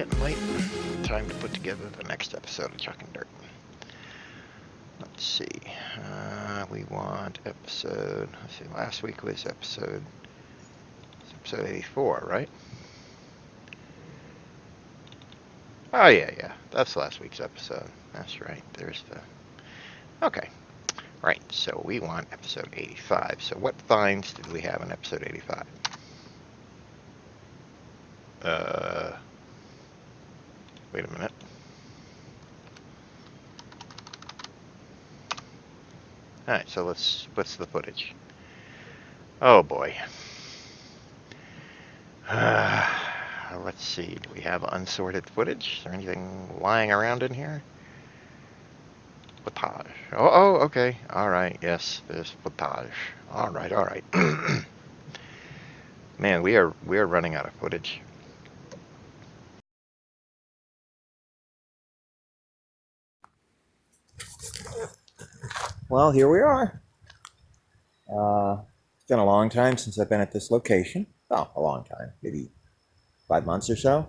getting late. Time to put together the next episode of Chuckin Dirt. Let's see. We want episode. Let's see. Last week was episode 84, right? Oh yeah. That's last week's episode. That's right. There's the. Okay. Right. So we want episode 85. So what finds did we have in episode 85? Wait a minute. Alright, so what's the footage? Oh boy. Let's see, do we have unsorted footage? Is there anything lying around in here? Footage. Oh, okay. Alright, yes, there's footage. Alright. Man, we are running out of footage. Well, here we are. It's been a long time since I've been at this location. Oh, a long time, maybe 5 months or so.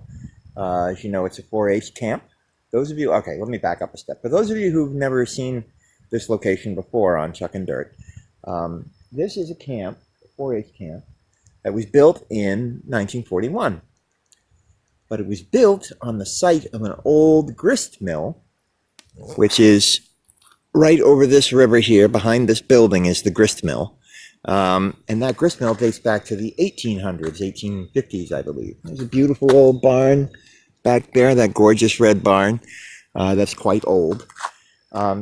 As you know, it's a 4-H camp. Those of you, okay, let me back up a step. For those of you who've never seen this location before on Chuckin Dirt, this is a camp, a 4-H camp, that was built in 1941. But it was built on the site of an old grist mill, which is right over this river here. Behind this building is the grist mill. And that grist mill dates back to the 1800s, 1850s, I believe. There's a beautiful old barn back there, that gorgeous red barn. That's quite old.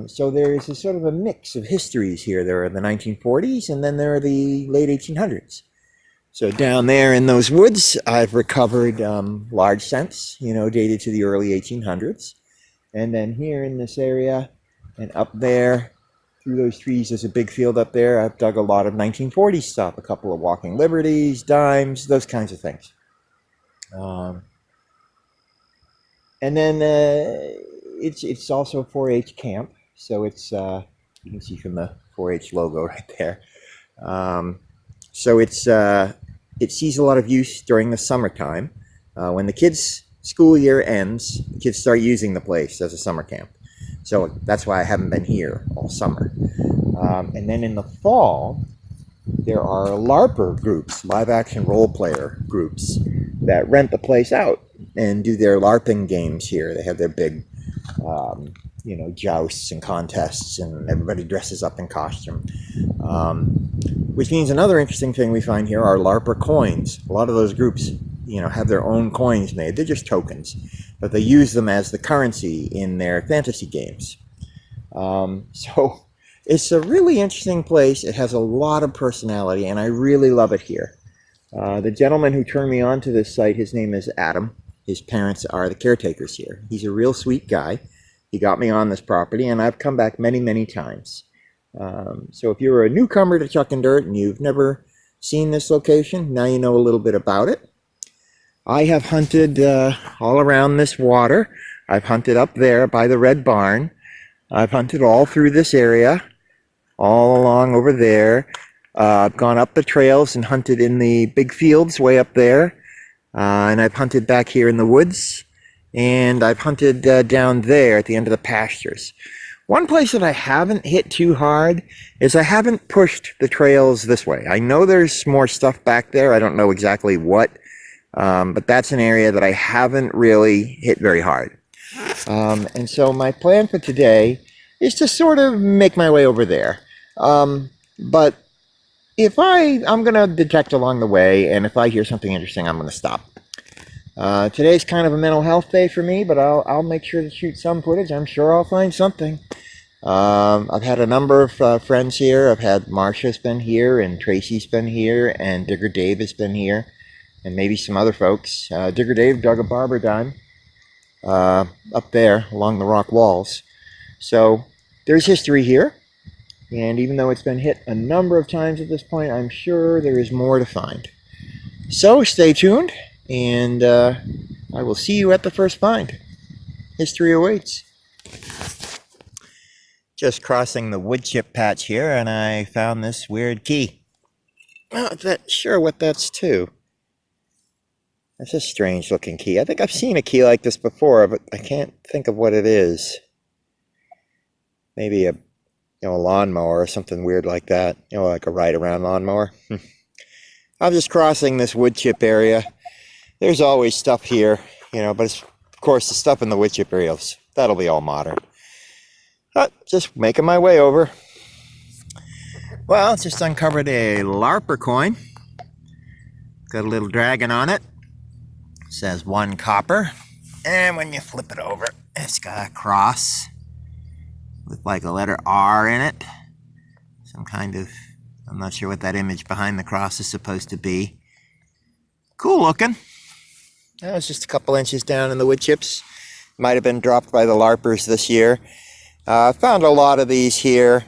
So there is a sort of a mix of histories here. There are the 1940s, and then there are the late 1800s. So down there in those woods, I've recovered large scents, dated to the early 1800s. And then here in this area, and up there, through those trees, there's a big field up there. I've dug a lot of 1940s stuff, a couple of Walking Liberties, dimes, those kinds of things. And then it's also a 4-H camp, so it's you can see from the 4-H logo right there. So it sees a lot of use during the summertime. When the kids' school year ends, the kids start using the place as a summer camp. So that's why I haven't been here all summer. And then in the fall, there are LARPer groups, live action role player groups, that rent the place out and do their LARPing games here. They have their big, jousts and contests, and everybody dresses up in costume. Which means another interesting thing we find here are LARPer coins. A lot of those groups, have their own coins made. They're just tokens, but they use them as the currency in their fantasy games. So it's a really interesting place. It has a lot of personality, and I really love it here. The gentleman who turned me on to this site, his name is Adam. His parents are the caretakers here. He's a real sweet guy. He got me on this property, and I've come back many, many times. So if you're a newcomer to Chuckin Dirt and you've never seen this location, now you know a little bit about it. I have hunted all around this water. I've hunted up there by the red barn. I've hunted all through this area, all along over there. I've gone up the trails and hunted in the big fields way up there. And I've hunted back here in the woods. And I've hunted down there at the end of the pastures. One place that I haven't hit too hard is I haven't pushed the trails this way. I know there's more stuff back there. I don't know exactly what. But that's an area that I haven't really hit very hard. And so my plan for today is to sort of make my way over there. But if I'm going to detect along the way, and if I hear something interesting, I'm going to stop. Today's kind of a mental health day for me, but I'll make sure to shoot some footage. I'm sure I'll find something. I've had a number of friends here. I've had Marcia's been here, and Tracy's been here, and Digger Dave has been here. And maybe some other folks. Digger Dave dug a barber dime up there along the rock walls. So there's history here. And even though it's been hit a number of times at this point, I'm sure there is more to find. So stay tuned, and I will see you at the first find. History awaits. Just crossing the wood chip patch here, and I found this weird key. Not that sure what that's to. It's a strange looking key. I think I've seen a key like this before, but I can't think of what it is. Maybe a lawnmower or something weird like that. Like a ride-around lawnmower. I'm just crossing this wood chip area. There's always stuff here, but it's, of course, the stuff in the wood chip areas, that'll be all modern. Just making my way over. Well, just uncovered a LARPer coin. Got a little dragon on it. It says 1 copper. And when you flip it over, it's got a cross with like a letter R in it. Some kind of, I'm not sure what that image behind the cross is supposed to be. Cool looking. That was just a couple inches down in the wood chips. Might have been dropped by the LARPers this year. I found a lot of these here.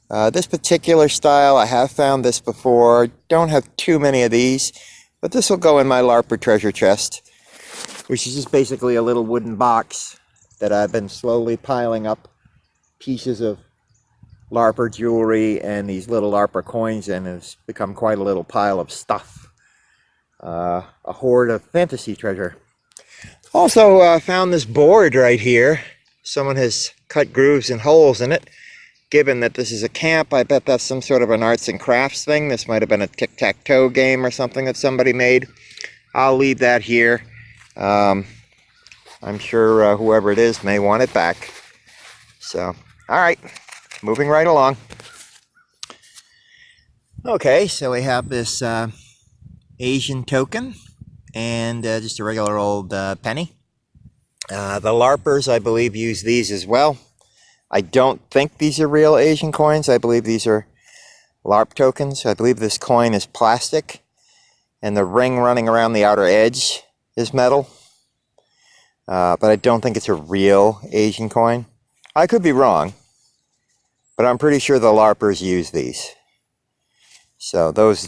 This particular style, I have found this before. Don't have too many of these, but this will go in my LARPer treasure chest, which is just basically a little wooden box that I've been slowly piling up pieces of LARPer jewelry and these little LARPer coins in. It's become quite a little pile of stuff. A hoard of fantasy treasure. Also found this board right here. Someone has cut grooves and holes in it. Given that this is a camp, I bet that's some sort of an arts and crafts thing. This might have been a tic-tac-toe game or something that somebody made. I'll leave that here. I'm sure whoever it is may want it back. So, alright, moving right along. Okay, so we have this Asian token and just a regular old penny. The LARPers, I believe, use these as well. I don't think these are real Asian coins. I believe these are LARP tokens. I believe this coin is plastic and the ring running around the outer edge is metal. But I don't think it's a real Asian coin. I could be wrong, but I'm pretty sure the LARPers use these. So those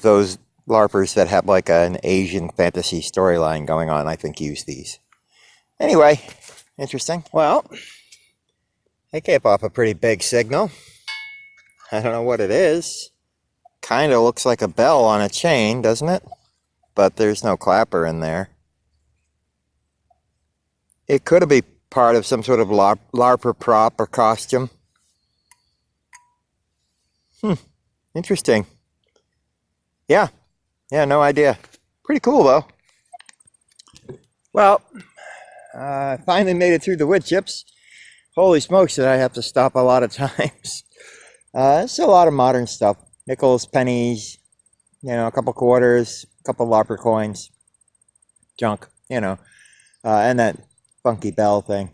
LARPers that have like an Asian fantasy storyline going on, I think use these. Anyway, interesting. Well, they gave off a pretty big signal. I don't know what it is. Kind of looks like a bell on a chain, doesn't it? But there's no clapper in there. It could be part of some sort of LARPer prop or costume. Interesting. Yeah, no idea. Pretty cool, though. Well, I finally made it through the wood chips. Holy smokes, did I have to stop a lot of times. It's a lot of modern stuff. Nickels, pennies, a couple quarters, a couple LARPer coins. Junk, and that funky bell thing.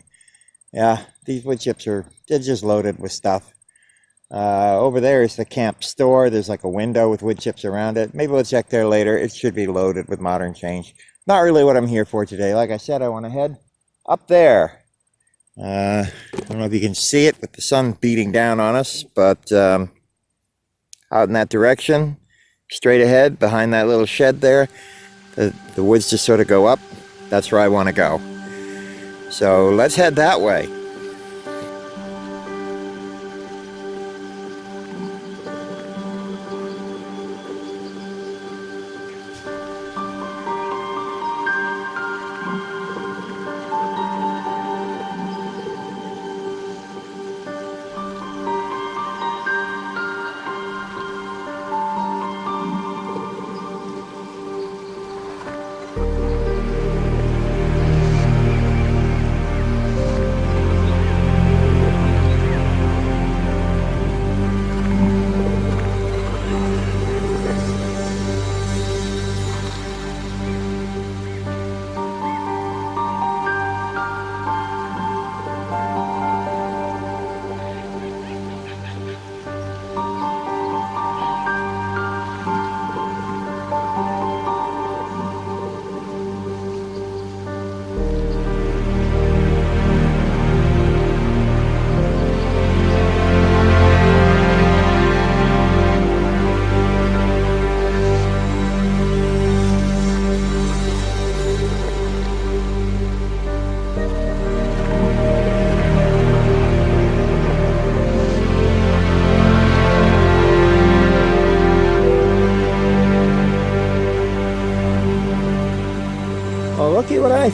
Yeah, these wood chips they're just loaded with stuff. Over there is the camp store. There's like a window with wood chips around it. Maybe we'll check there later. It should be loaded with modern change. Not really what I'm here for today. Like I said, I want to head up there. I don't know if you can see it with the sun beating down on us, but out in that direction, straight ahead, behind that little shed there, the woods just sort of go up. That's where I want to go. So let's head that way.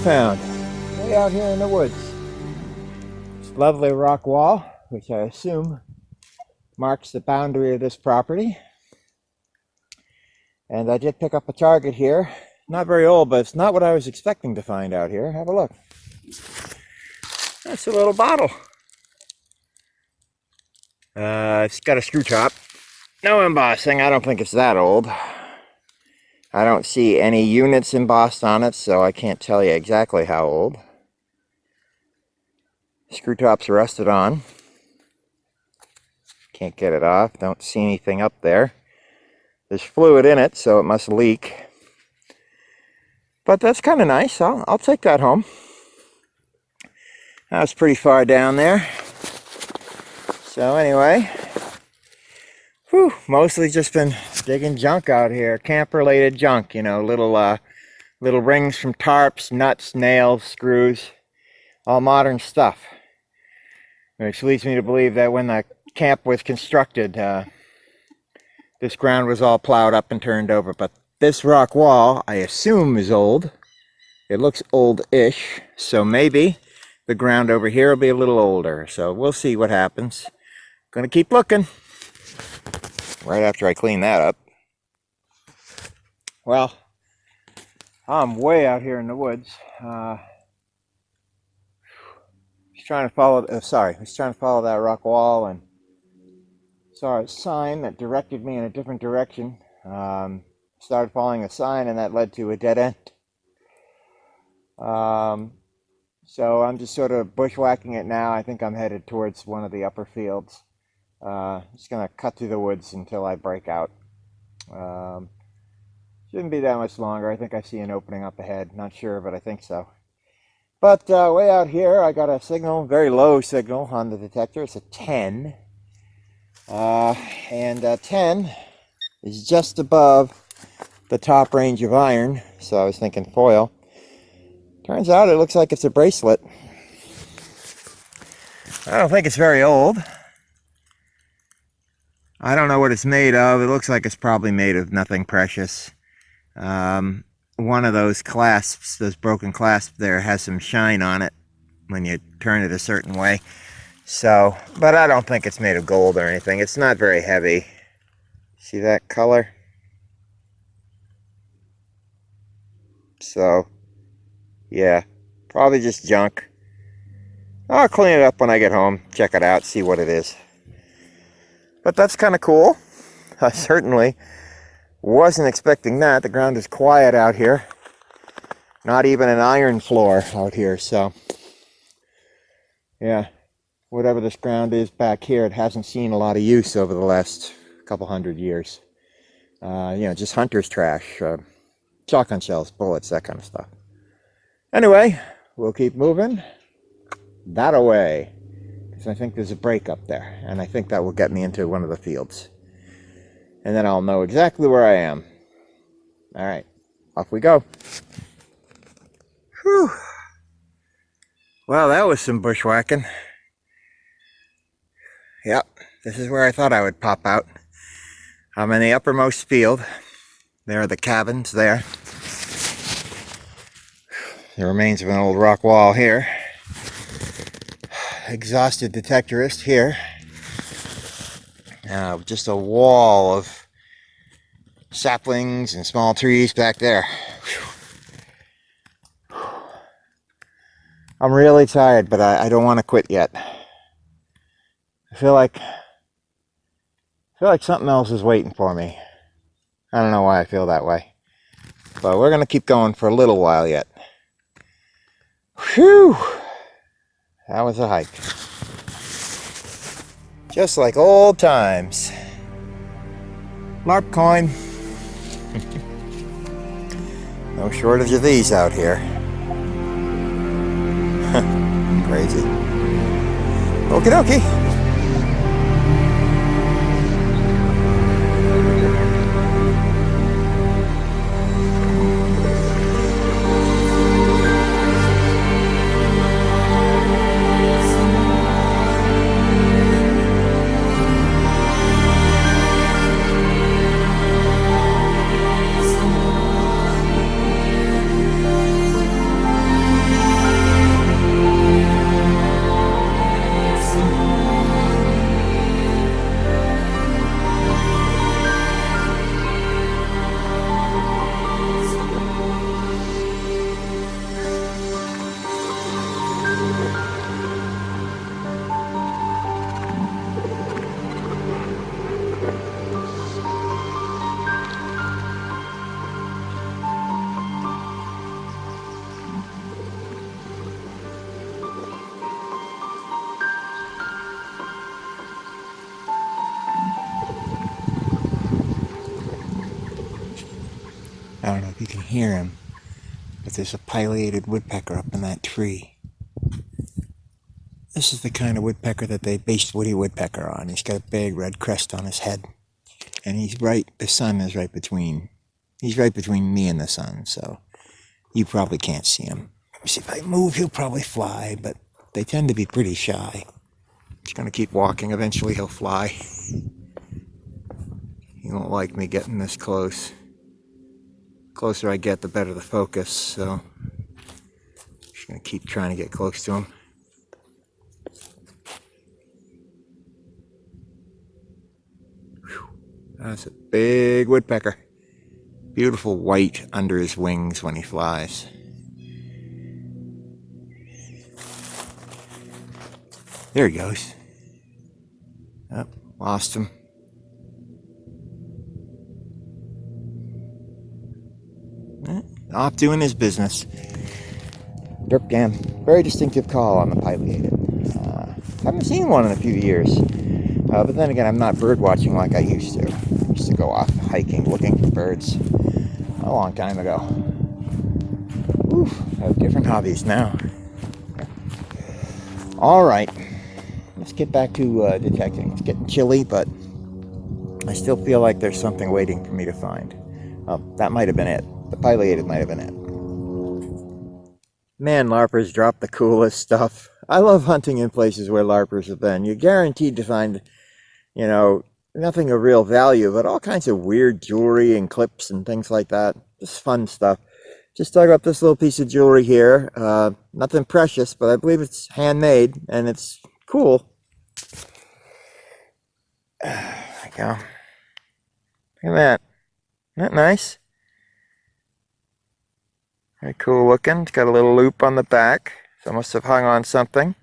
found way out here in the woods. This lovely rock wall, which I assume marks the boundary of this property. And I did pick up a target here. Not very old, but it's not what I was expecting to find out here. Have a look. That's a little bottle. It's got a screw top. No embossing. I don't think it's that old. I don't see any units embossed on it, so I can't tell you exactly how old. Screw top's rusted on. Can't get it off. Don't see anything up there. There's fluid in it, so it must leak. But that's kind of nice. I'll take that home. That was pretty far down there. So anyway, mostly just been digging junk out here. Camp-related junk, you know, little rings from tarps, nuts, nails, screws, all modern stuff. Which leads me to believe that when the camp was constructed, this ground was all plowed up and turned over. But this rock wall, I assume, is old. It looks old-ish, so maybe the ground over here will be a little older. So we'll see what happens. Gonna keep looking. Right after I clean that up. Well, I'm way out here in the woods. Was trying to follow that rock wall and saw a sign that directed me in a different direction. Started following a sign and that led to a dead end. So I'm just sort of bushwhacking it now. I think I'm headed towards one of the upper fields. Just gonna cut through the woods until I break out. Shouldn't be that much longer. I think I see an opening up ahead. Not sure, but I think so. But way out here, I got a signal, very low signal on the detector. It's a 10. And 10 is just above the top range of iron. So I was thinking foil. Turns out it looks like it's a bracelet. I don't think it's very old. I don't know what it's made of. It looks like it's probably made of nothing precious. One of those clasps, those broken clasps there, has some shine on it when you turn it a certain way. So, but I don't think it's made of gold or anything. It's not very heavy. See that color? So, yeah, probably just junk. I'll clean it up when I get home, check it out, see what it is. But that's kind of cool. I certainly wasn't expecting that. The ground is quiet out here. Not even an iron floor out here, so yeah, whatever this ground is back here, it hasn't seen a lot of use over the last couple hundred years. You know, just hunter's trash, shotgun shells, bullets, that kind of stuff. Anyway, we'll keep moving that away, because I think there's a break up there, and I think that will get me into one of the fields. And then I'll know exactly where I am. All right, off we go. Whew. Well, that was some bushwhacking. Yep, this is where I thought I would pop out. I'm in the uppermost field. There are the cabins there. The remains of an old rock wall here. Exhausted detectorist here. Just a wall of saplings and small trees back there. I'm really tired, but I don't want to quit yet. I feel like something else is waiting for me. I don't know why I feel that way. But we're going to keep going for a little while yet. Whew! That was a hike. Just like old times. LARP coin. No shortage of these out here. Crazy. Okie dokie. hear him, but there's a pileated woodpecker up in that tree. This is the kind of woodpecker that they based Woody Woodpecker on. He's got a big red crest on his head, and the sun is right between, he's right between me and the sun, so you probably can't see him. See, if I move, he'll probably fly, but they tend to be pretty shy. He's going to keep walking. Eventually he'll fly. He won't like me getting this close. The closer I get, the better the focus, so I'm just going to keep trying to get close to him. Whew. That's a big woodpecker. Beautiful white under his wings when he flies. There he goes. Oh, lost him. Off doing his business. Derpgam. Very distinctive call on the pileated. Haven't seen one in a few years. But then again, I'm not bird watching like I used to. I used to go off hiking looking for birds a long time ago. Oof, I have different hobbies now. Alright. Let's get back to detecting. It's getting chilly, but I still feel like there's something waiting for me to find. That might have been it. The pileated might have been it. Man, larpers drop the coolest stuff. I love hunting in places where larpers have been. You're guaranteed to find, you know, nothing of real value, but all kinds of weird jewelry and clips and things like that. Just fun stuff. Just dug up this little piece of jewelry here. Nothing precious, but I believe it's handmade, and it's cool. There we go. Look at that. Isn't that nice? Very cool looking. It's got a little loop on the back, so it must have hung on something.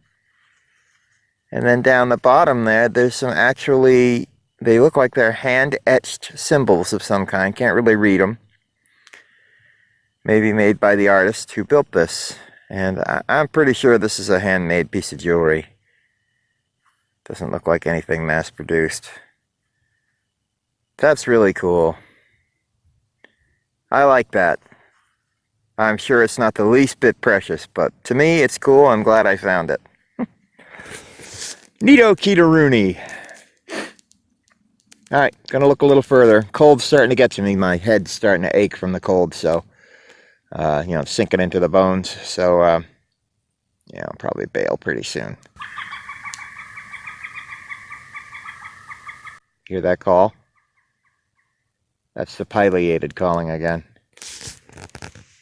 And then down the bottom there, there's some actually, they look like they're hand-etched symbols of some kind. Can't really read them. Maybe made by the artist who built this. And I'm pretty sure this is a handmade piece of jewelry. Doesn't look like anything mass-produced. That's really cool. I like that. I'm sure it's not the least bit precious, but to me it's cool. I'm glad I found it. Neato Keteroonie. Alright, gonna look a little further. Cold's starting to get to me. My head's starting to ache from the cold, so sinking into the bones. So I'll probably bail pretty soon. Hear that call? That's the pileated calling again.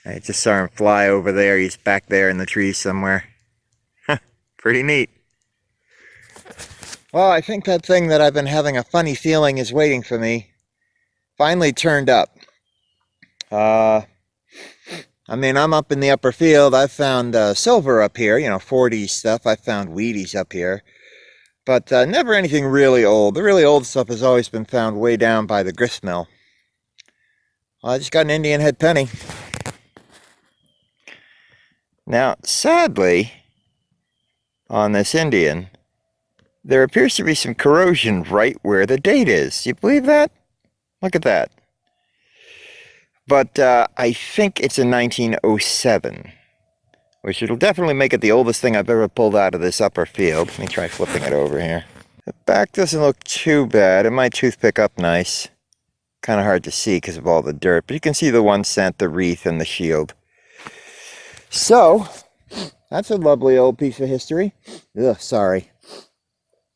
I just saw him fly over there. He's back there in the trees somewhere. Pretty neat. Well, I think that thing that I've been having a funny feeling is waiting for me finally turned up. I'm up in the upper field. I've found silver up here, 40s stuff. I've found Wheaties up here. But never anything really old. The really old stuff has always been found way down by the grist-mill. Well, I just got an Indian head penny. Now, sadly, on this Indian, there appears to be some corrosion right where the date is. Do you believe that? Look at that. But I think it's a 1907, which it'll definitely make it the oldest thing I've ever pulled out of this upper field. Let me try flipping it over here. The back doesn't look too bad. It might toothpick up nice. Kind of hard to see because of all the dirt, but you can see the 1 cent, the wreath, and the shield. So, that's a lovely old piece of history. Ugh, sorry.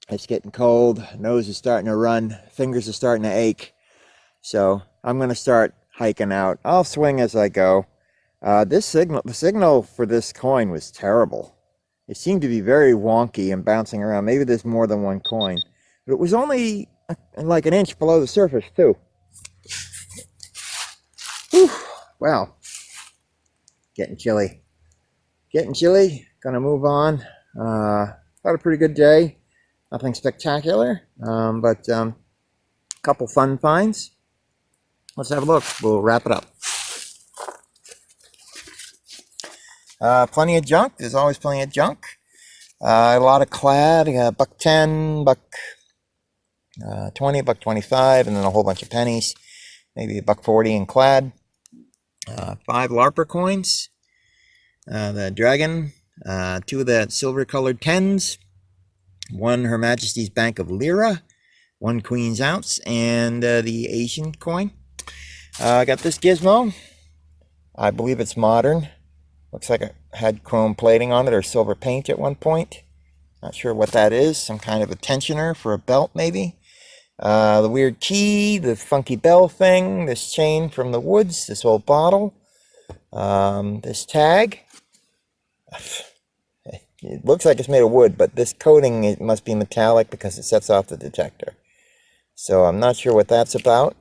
It's getting cold. Nose is starting to run. Fingers are starting to ache. So, I'm going to start hiking out. I'll swing as I go. The signal for this coin was terrible. It seemed to be very wonky and bouncing around. Maybe there's more than one coin. But it was only like an inch below the surface, too. Whew. Wow. Getting chilly. Gonna move on. Had a pretty good day. Nothing spectacular, but a couple fun finds. Let's have a look. We'll wrap it up. Plenty of junk. There's always plenty of junk. A lot of clad. I got $1.10, $1.20, $1.25, and then a whole bunch of pennies. Maybe $1.40 in clad. 5 Larper coins, the dragon, 2 of the silver colored 10s, 1 Her Majesty's Bank of Lira, 1 Queen's Ounce, and the Asian coin. I got this gizmo. I believe it's modern. Looks like it had chrome plating on it or silver paint at one point. Not sure what that is. Some kind of a tensioner for a belt, maybe. The weird key, the funky bell thing, this chain from the woods, this old bottle, this tag. It looks like it's made of wood, but this coating, it must be metallic because it sets off the detector. So I'm not sure what that's about.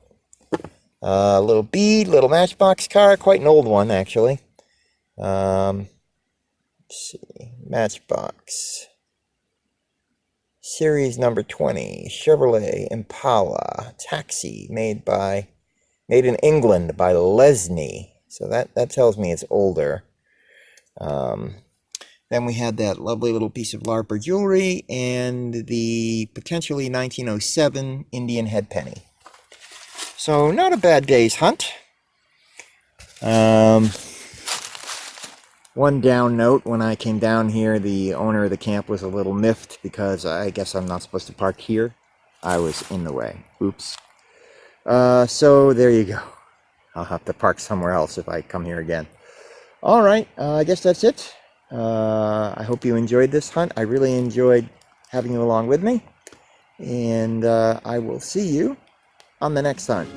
A little bead, little matchbox car, quite an old one actually. Let's see, matchbox. Series number 20, Chevrolet Impala taxi, made in England by Lesney. So that tells me it's older. Then we had that lovely little piece of Larper jewelry and the potentially 1907 Indian head penny. So not a bad day's hunt. One down note, when I came down here, the owner of the camp was a little miffed because I guess I'm not supposed to park here. I was in the way. Oops. So there you go. I'll have to park somewhere else if I come here again. All right, I guess that's it. I hope you enjoyed this hunt. I really enjoyed having you along with me. And I will see you on the next hunt.